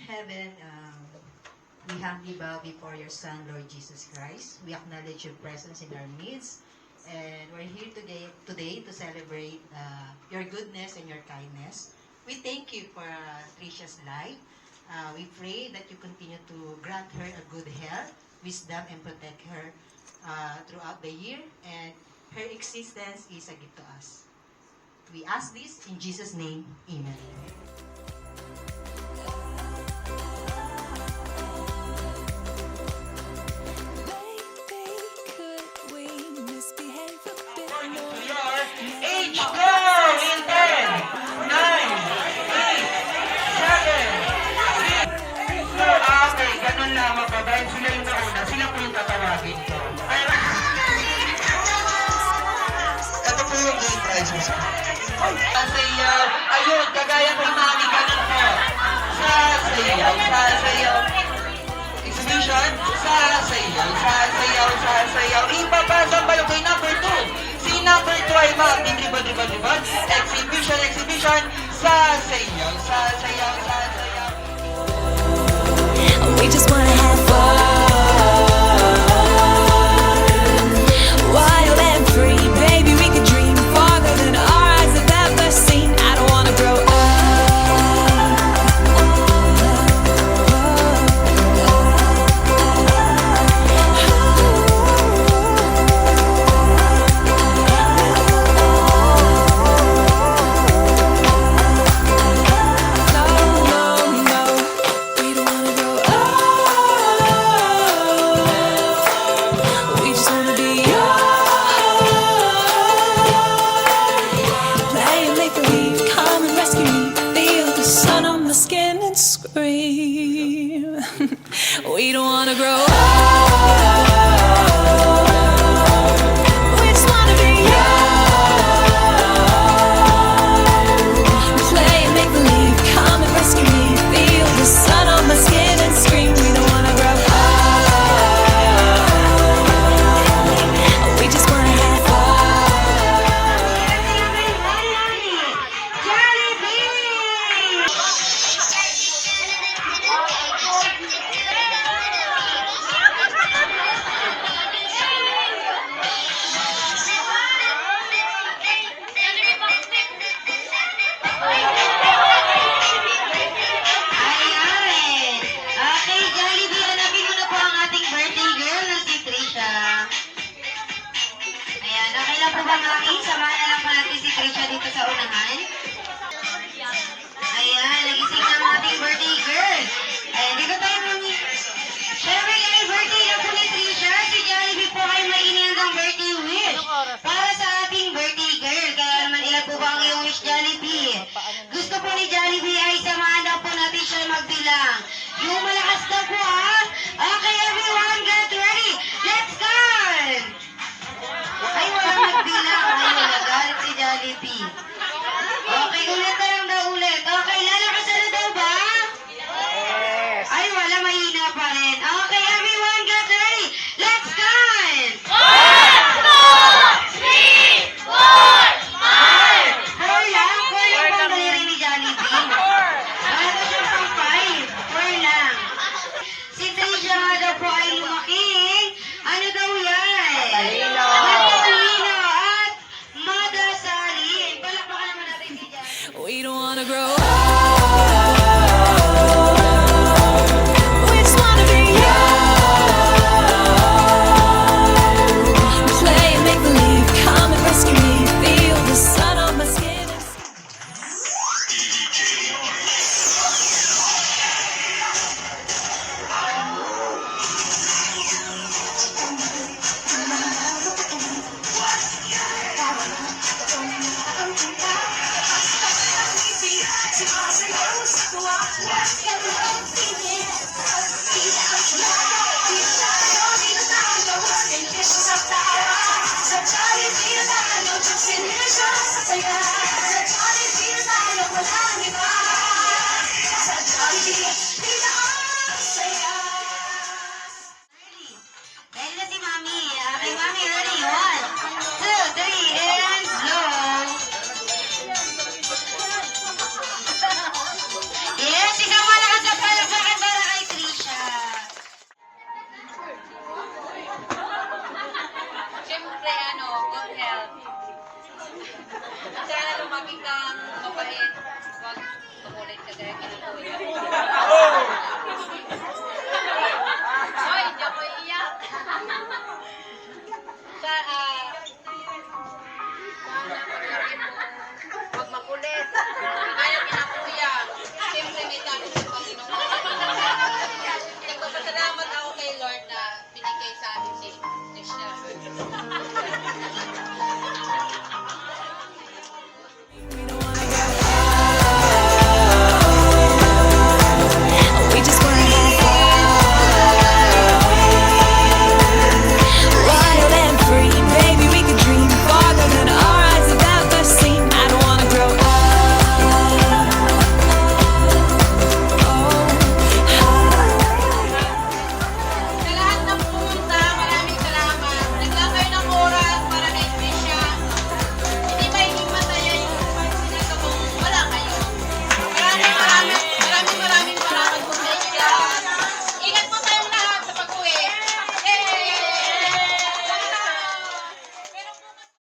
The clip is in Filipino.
heaven, we humbly bow before your Son, Lord Jesus Christ. We acknowledge your presence in our midst. And we're here today to celebrate your goodness and your kindness. We thank you for Tricia's life. We pray that you continue to grant her a good health, wisdom, and protect her throughout the year. And her existence is a gift to us. We ask this in Jesus' name. Amen. Ganun lamang ba? Dahil sila yung nauna, sila po yung tatawagin ko. Ito po yung game prizes. Sasayaw. Ayun, kagaya kay Mami, ganun po. Sasayaw, sasayaw. Exhibition, sasayaw, sasayaw, sasayaw. Ipapasa pa yung kay number 2. Si number 2 ay Ma'am. Diba? Exhibition, exhibition. Sasayaw, sasayaw, sasayaw. We just wanna have fun, wild and free, baby. We could dream farther than our eyes have ever seen. I don't wanna grow up. We don't wanna grow up. We just wanna be young. Play and make believe, come and rescue me. Feel the sun on my skin and scream. We don't wanna grow up. We just wanna have fun. Samahan na lang po natin si Tricia dito sa unahan. Ayan, nagising na ang ating birthday girl. Ayan, dito tayo mami. Siyempre kay birthday na po ni Tricia, si Jollibee po ay may inihandang birthday wish para sa ating birthday girl. Kaya naman ilan po ba ang iyong wish, Jollibee? Gusto po ni Jollibee ay samahan daw po natin siya magbilang. Yung malakas na po ha. Okay everyone, get ready. Let's start! Ay, walang nagbilang. Ay, nagalit si Jollibee. Okay, ulit na lang daw ulit. Okay, lalakas na daw ba? Yes. Ay, wala, mahina pa rin. Okay, everyone, get ready. Let's count! 1, 2, 3, 4, 5. 4 lang? 4 lang po ang daliri ni Jollibee. Bata siya pang 5. 4 lang. Si Tricia nga daw po ay lumaking. Ano daw yan? Matalino at madasalin. Palakpakan naman natin si Jollibee. We don't wanna grow up. We just wanna be young. Play and make believe, come and rescue me. Feel the sun on my skin. Sa Jollibee na tayo, just in the show. Sa Jollibee na tayo, wala